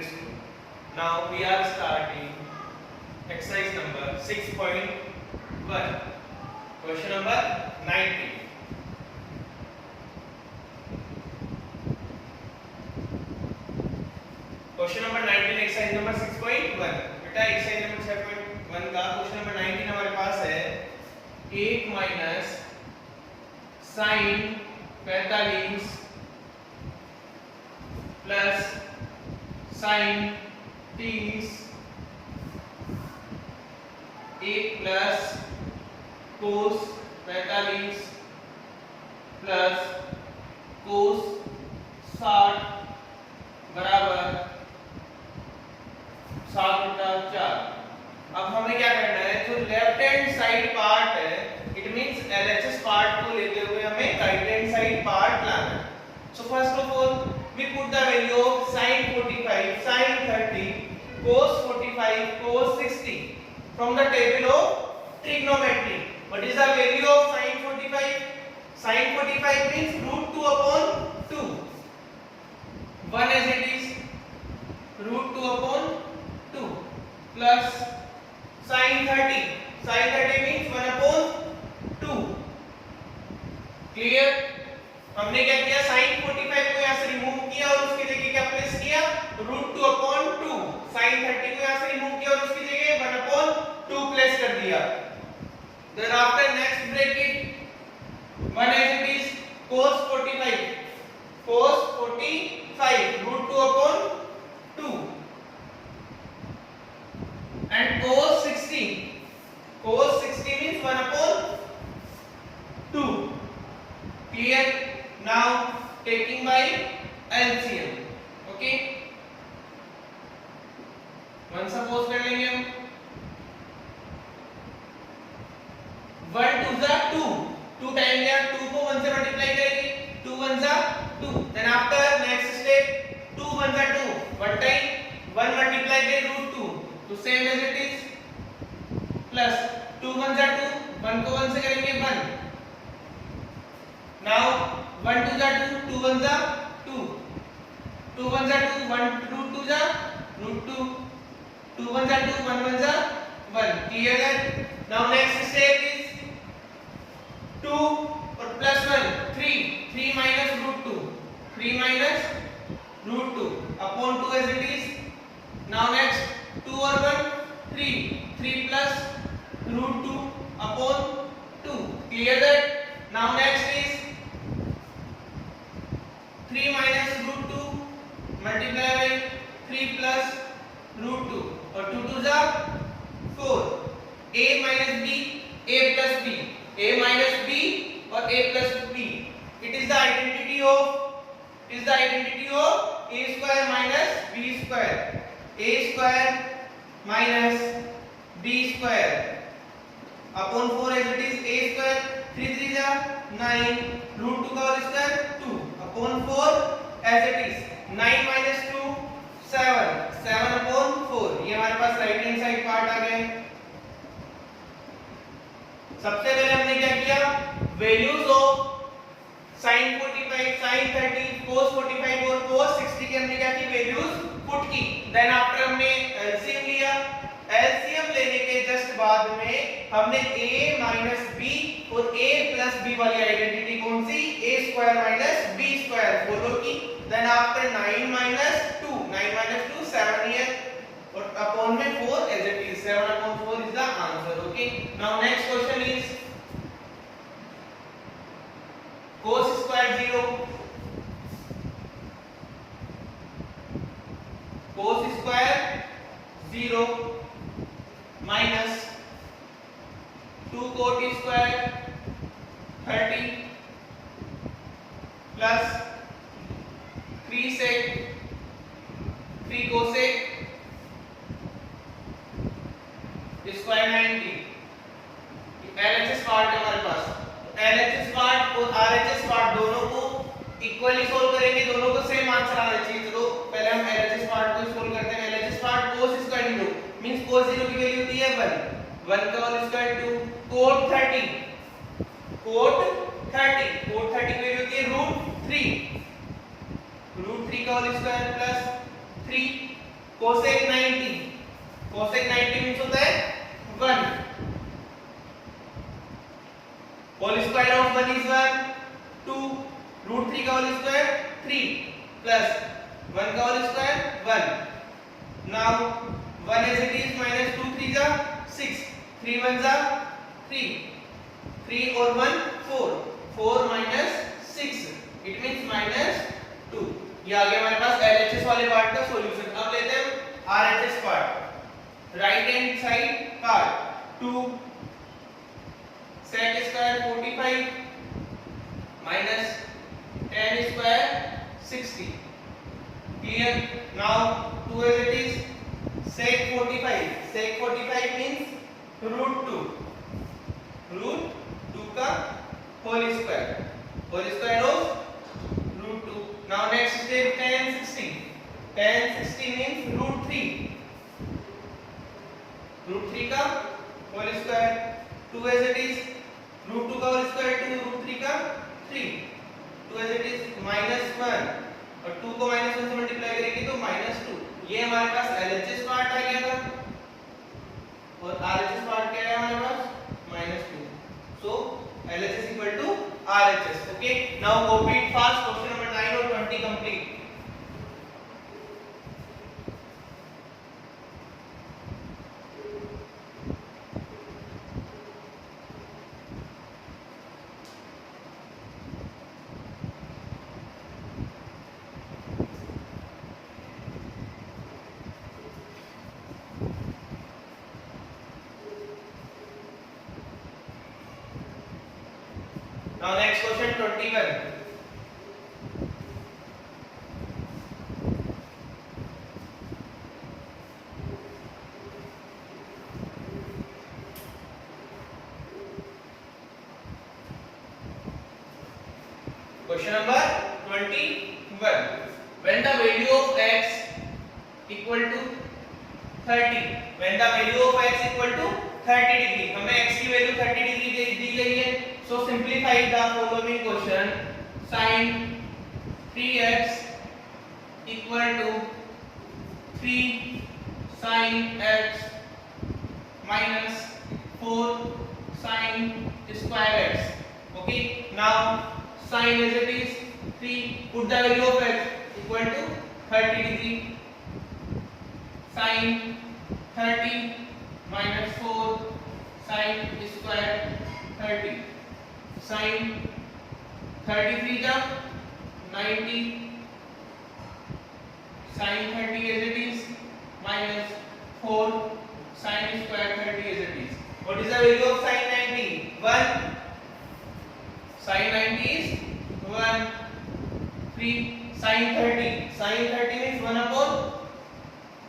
this two. Now we are starting exercise number 6.1. Question number 19. Question number 19 exercise number 6.1. बेटा exercise number 6.1 का question number 19 हमारे पास है 1 minus sine 45 plus sine 30 1 plus cos 45 plus cos 60 बराबर 7 बटा 4. अब हमें क्या करना है, जो लेफ्ट हैंड साइड पार्ट है, इट मींस LHS पार्ट को लेते हुए हमें राइट हैंड साइड पार्ट लाना है. So first of all we put the value of sin 45, sin 30, cos 45, cos 60 from the table of trigonometry. What is the value of sin 45? Sin 45 means √2 upon 2. 1 as it is, √2 upon 2 plus sin 30. Sin 30 means 1 upon 2. Clear? हमने क्या किया, sin 45 को यहाँ से remove किया और उसकी जगह क्या प्लेस किया, √2 upon 2. sin 30 को यहाँ से रिमूव किया और उसकी जगह 1 upon 2 प्लेस कर दिया. Then after next bracket 1 as it is, cos 45. cos 45 √2 upon 2 and cos 60. cos 60 means 1 upon 2. Clear? Now taking by LCM. Okay, one suppose कर लेंगे हम. 1 2 जा 2, 2 टाइम लिया, 2 को 1 से मल्टीप्लाई करेंगे, 2 1 जा 2. देन आफ्टर नेक्स्ट स्टेप 2 1 जा 2, 1 टाइम 1 मल्टीप्लाई बाय √2, तो same as it is plus 2 1 जा 2, 1 को 1 से करेंगे 1. नाउ 1 2 जा 2, 2 1 जा 2, 2 1 जा 2, 1 √2 जा √2, 2 1 जा 2, 1 1 जा 1. Clear that? Now next step is 2 और plus 1 3, 3 minus √2, 3 minus √2 upon 2 as it is. Now next 2 और 1 3, 3 plus √2 upon 2. Clear that? Now next is 3 minus √2 multiply by 3 plus √2 और 2 2 जा 4. a minus b, a plus b, a minus b और a plus b. It is the identity of a square minus b square. a square minus b square upon 4 as it is. a square 3 3 जा 9, √2 का whole square 2 upon 4 as it is. 9 minus 2 7, 7 upon 4. ये हमारे पास right hand side part आ गए. सबसे पहले हमने क्या किया, values of sin 45, sin 30, cos 45 और cos 60 की हमने क्या की, वैल्यूज पुट की. देन आफ्टर हमने एलसीएम लिया. एलसीएम लेने के जस्ट बाद में हमने a minus b और a plus b वाली आइडेंटिटी कौन सी, a square minus b square follow की. Then after 9 minus 2, 9 minus 2 7 here और अपॉन में 4 as it is. 7 upon 4 is the answer. Okay, now next question is cos square 0, cos square 0 minus 2 cot square 30 plus 3 sec 3 cosec square 90. LHS part है हमारे पास. LHS part और RHS part दोनों को equally solve करेंगे, दोनों को same answer आना चाहिए. चलो पहले हम LHS पार्ट को सोल्व करते हैं. LHS part cos square 0 means cos 0 की वैल्यू होती है 1, 1 का होल स्क्वायर 2. cot 30, cot 30 की वैल्यू होती है √3, √3 का whole square plus 3 cosec 90, cosec 90 means होता है 1, whole square of 1 is 1, 2, root 3 का होल स्क्वायर 3 प्लस 1 का whole square 1. Now 1 as it is minus 2 3 जा 6, 3 1 जा 3, 3 और 1 4, 4 minus 6 it means minus 2. ये आ गया हमारे पास LHS वाले पार्ट का सॉल्यूशन. अब लेते हैं RHS part. Right hand side part 2 sec square 45 minus tan square 60. Clear? Now 2 as it is sec 45. Sec 45 means root 2. Root 2 का whole square. Whole square of root 2. Now next step tan 60. Tan 60 means root 3. Root 3 का whole square. 2 as it is root 2 का whole square 2, root 3 का 3. 2 as it is minus 1 और 2 को minus 1 से multiply करेंगे तो minus 2. ये हमारे पास LHS पार्ट आ गया था और RHS पार्ट क्या है हमारे पास minus 2. So LHS equal to RHS. Okay, now copy it fast. Question number 9 or 20 complete. Now next question 21. Question number 21. When the value of x equal to 30, when the value of x equal to 30 degree, हमें x की value 30 degree दी गई है. So simplify the following question. Sin 3x equal to 3 sin x minus 4 sin square x. Okay. Now sin as it is 3. Put the value of x equal to 30 degree. Sin 30 minus 4 sin square 30. Sin 33 का 90 sin 30 as it is minus 4 sin square 30 as it is. What is the value of sin 90? 1. Sin 90 is 1. 3 sin 30. Sin 30 means 1 upon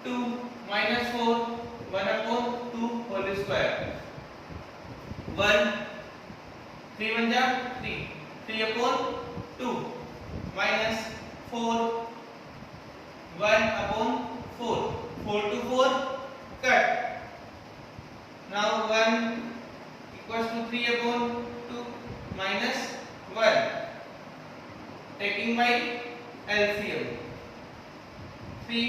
2 minus 4 1 upon 2 whole square. 1 3 1 जा 3, 3 upon 2 minus 4 1 upon 4, 4 to 4 cut. Now 1 equals to 3 upon 2 minus 1. Taking by LCM. 3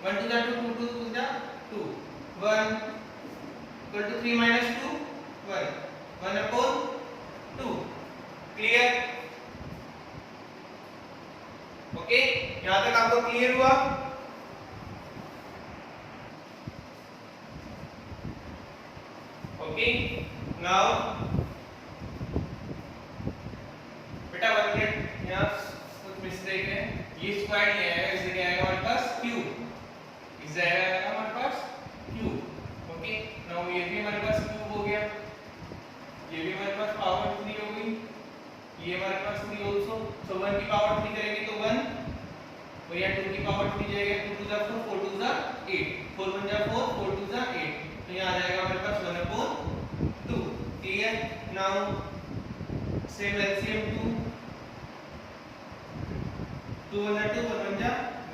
1 to the 2, 2 to the 2. 1 equal to 3 minus 2 1. 1 upon 2. Clear? Okay, यहाँ तक आपको clear हुआ? Okay, now बेटा 1 minute यहाँ कुछ mistake है. ये स्क्वायर नहीं आएगा, इसे क्या आएगा हमारे पास क्यूब. इसे आएगा हमारे पास क्यूब. ओके, नाउ ये भी हमारे पास क्यूब हो गया. ये भी हमारे पास पावर 3 हो गई. ये हमारे पास 3 आल्सो. सो 1 की पावर 3 करेंगे तो 1 और यहाँ 2 की पावर 3 जाएगा. 2 to the 4, 4 to the 8, 4 1 जा 4, 4 to the 8. तो यहाँ आ जाएगा हमारे पास 1 upon 2. Clear? Now same LCM 2 2 1 जा 2, 1 1 जा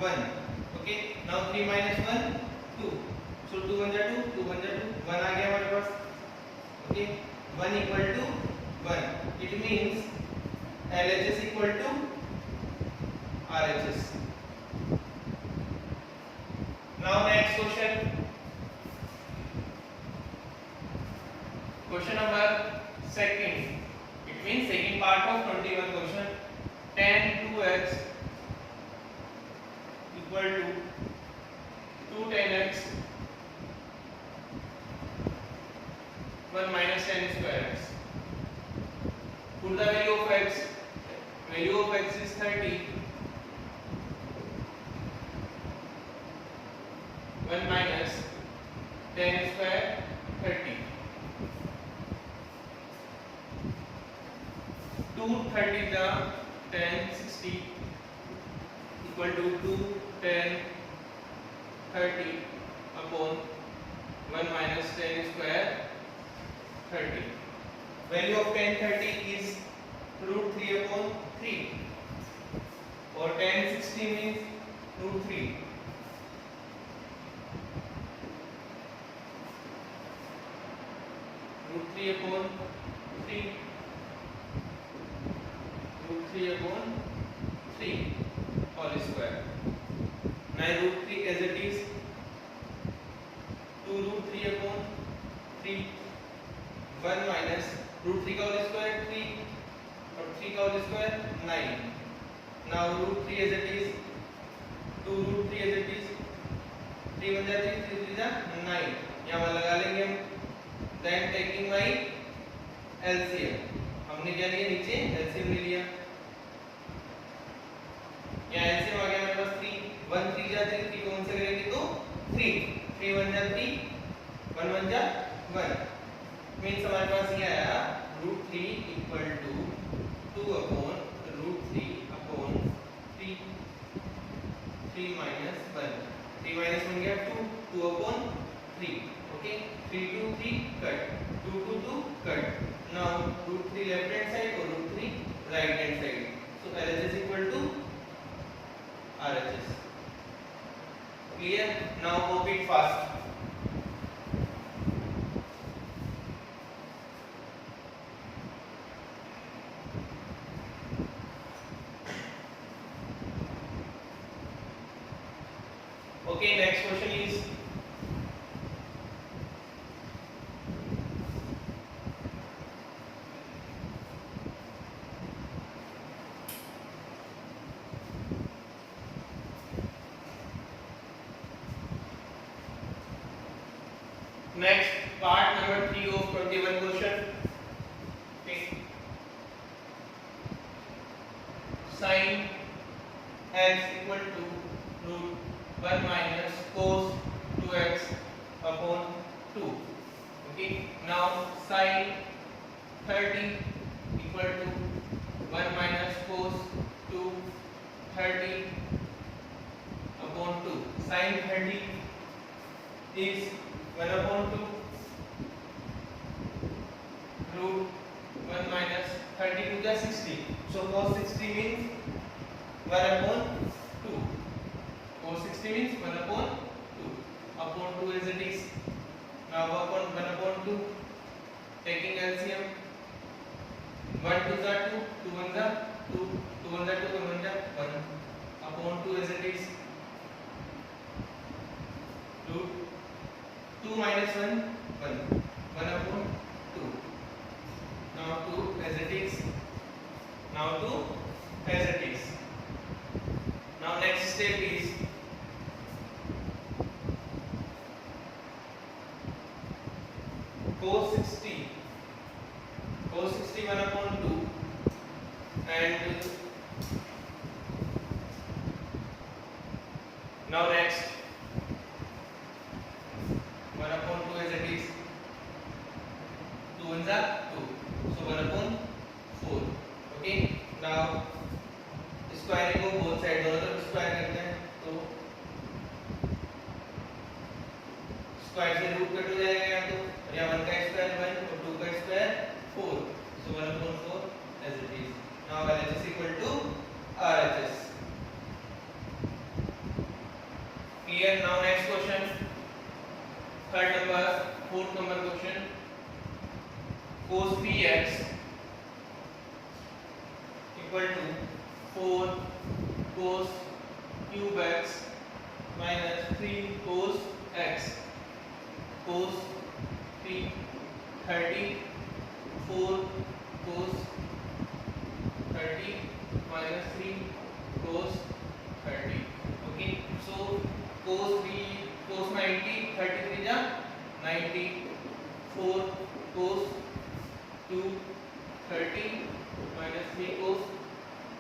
1. Okay, now 3 minus 1 2. सो 2 1 जा 2, 2 1 जा 2, 1 आ गया हमारे पास. Okay, 1 equal to 1. It means LHS equal to RHS. Now next next question number second. It means second part of 21 question. Tan 2x equal to 2 tan x 1 minus tan square x. Put the value of x. Value of x is 30. 1 minus tan square 30. 2 30 the tan 60 equal to 2 tan 30 upon 1 minus tan square 30. Value of tan 30 is root 3 upon 3 or tan 60 means root 3. Root 3 upon 3. Root 3 upon 3 whole square. Now root 3 as it is 2 root 3 upon 3 1 minus root 3 का whole square 3 और 3 का whole square 9. Now root 3 as it is 2 root 3 as it is 3 बन जाती है 3 3 जा 9. यहाँ लगा लेंगे हम. Then taking my LCM. हमने क्या लिया नीचे LCM ले लिया. यहाँ LCM आ गया हमारे पास 3 1 3 जा 3 3 कौन से करेंगे तो 3 3 1 जा 3 1 1 जा 1 मींस हमारे पास ये आया root 3 equal to 2 upon root 3 upon 3 3 minus 1 3 minus 1 गया 2 2 upon 3. Okay, 3 to 3 cut, 2 to 2 cut. Now root 3 left hand side or root 3 right hand side. So LHS equal to RHS. Clear? Now copy it fast. Okay, next question is next part number 3 of 21 question. Okay. Sin x equal to root 1 minus cos 2x upon 2. Okay. Now sin 30 equal to 1 minus cos 2 30 upon 2. Sin 30 is 1 upon 2 root 1 minus 30 to the 60. So cos 60 means 1 upon 2. Cos 60 means 1 upon 2 upon 2 as it is. Now upon 1 upon 2 taking LCM 1 to the 2 2 1 the 2 2 1 the 2 1 the 1 upon 2 as it is root 2 minus 1 1 1 upon 2. Now 2 as it is. Now 2 as it is. Now next step is cos 60. Cos 60 1 upon 2 and now next 1 upon 2 as it is 2 1 are 2 so 1 upon 4. Okay, now squaring of both sides दोनों तरफ square करते हैं तो square से root cut हो जाएगा या तो या 1 का स्क्वायर 1 और 2 का square 4 so 1 upon 4 as it is. Now LHS equal to RHS. Clear? Now next question. Third number, fourth number question. Cos 3x equal to 4 cos cube x minus 3 cos x cos 3 30 4 cos 30 minus 3 cos 30. Okay, so cos 3 cos 90 33 ja 90 4 cos 2 30 minus 3 cos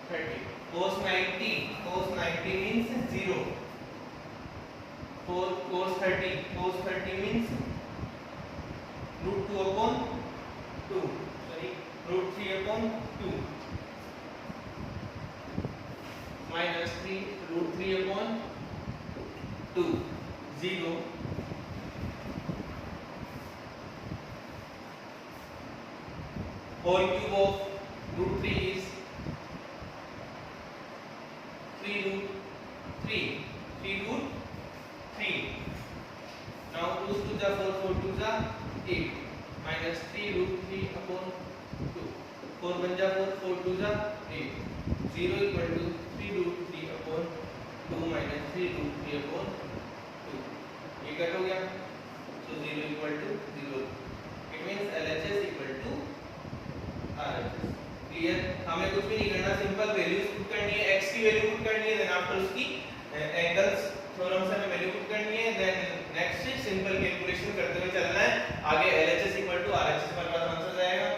30. Cos 90 means 0. 4 cos 30 means root 2 upon 2, sorry, root 3 upon 2 minus 3 root 3 upon 2 0 whole cube of root 3 is 3 root 3. Now 2 to the 4 4 to the 8 minus 3 root 3 upon 2 4 बन जा 4 4 to the 8 0 equal to 3 root 3 upon 2 minus 3 root 3 upon 2. ये cut हो गया, so 0 equal to 0. It means LHS equal to RHS. Clear? हमें कुछ भी नहीं करना, सिंपल वैल्यूज पुट करनी है, x की वैल्यू पुट करनी है, देन आफ्टर उसकी एंगल्स थ्योरम से हमें वैल्यू पुट करनी है, देन नेक्स्ट सिंपल कैलकुलेशन करते हुए चलना है आगे. LHS equal to RHS हमारे पास आंसर जाएगा.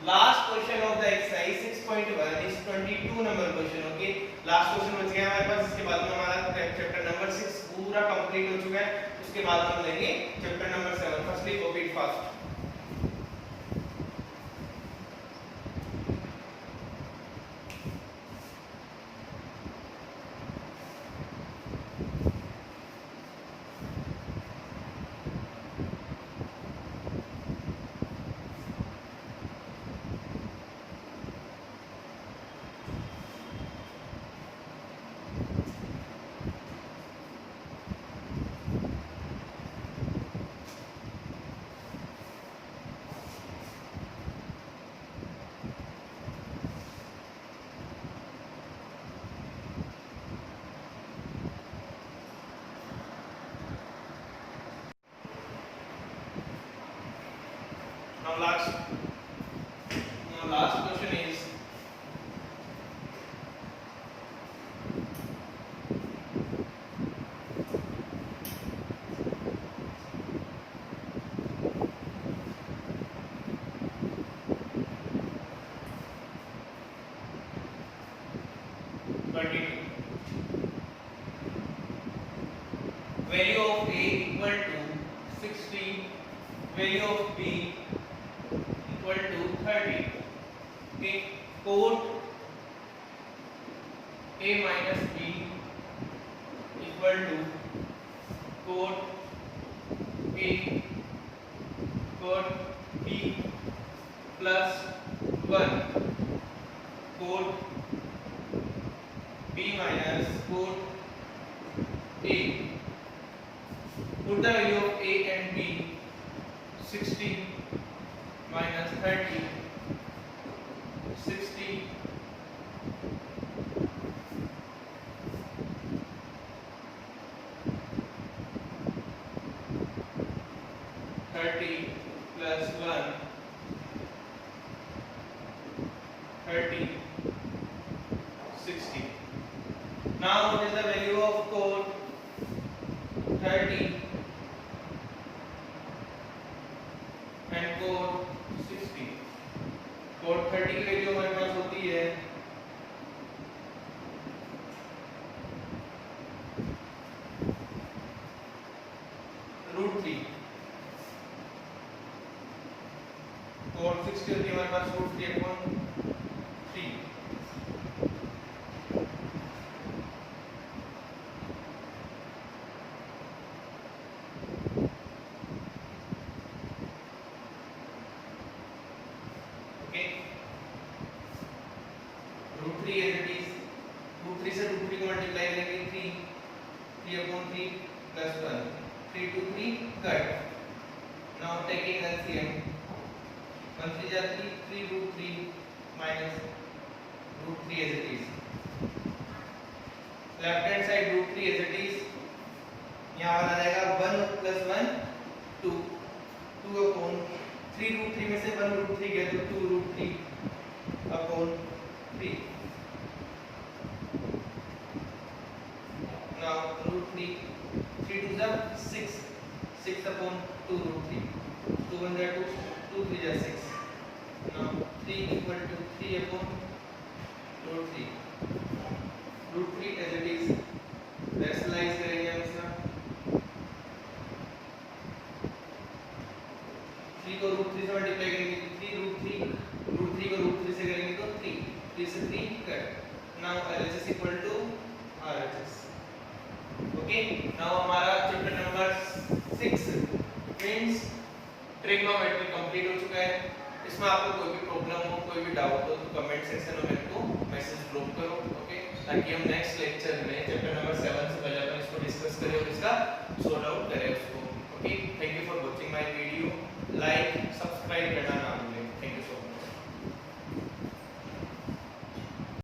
Last question of the exercise 6.1 is 22 number question. Okay, last question बच गया हमारे पास. इसके बाद में हमारा चैप्टर नंबर 6 पूरा कंप्लीट हो चुका है. उसके बाद हम लेंगे chapter number 7. Firstly copy it fast. Now last question is value of A equal to 60, value of B equal to 30. Okay, cot A minus B equal to cot A cot B plus 1, cot B minus cot A. Put the value of A and B. 60 minus 30, 60 30 plus 1 30 60. Now what is the value of cot 30 and cot 60? cot 30 की value हमारे पास होती है √3, cot 60 होती है हमारे पास √3/3. √3 as it is, √3 से √3 को multiply करेंगे 3/3 plus 1, 3 to 3 cut. Now taking LCM, 1 3 जा 3 √3 minus √3 as it is. Left hand side √3 as it is, यहाँ वाला आ जाएगा 1 प्लस 1 2 2 अपॉन 3 रूट 3 में से 1 रूट 3 गया तो 2 root 3 upon 3 now root 3 3 2 is 6 6 upon 2 root 3 2 1 is 2 2 3 is 6 now 3 equal to 3 upon root 3 as it is rationalize करेंगे हम इसका 3 को root 3 से मल्टीप्लाई करेंगे तो 3 root 3 को root 3 से करेंगे तो 3 से 3 cut now LHS equal to RHS okay now हमारा chapter number 6 means trigonometry complete हो चुका है। इसमें आपको कोई भी प्रॉब्लम हो कोई भी डाउट हो तो कमेंट सेक्शन में मेरे को मैसेज ड्रॉप करो ओके ताकि हम नेक्स्ट लेक्चर में चैप्टर नंबर 7 से पहले अपन इसको डिस्कस करें और इसका सॉर्ट आउट करें उसको okay thank you for watching my video like subscribe करना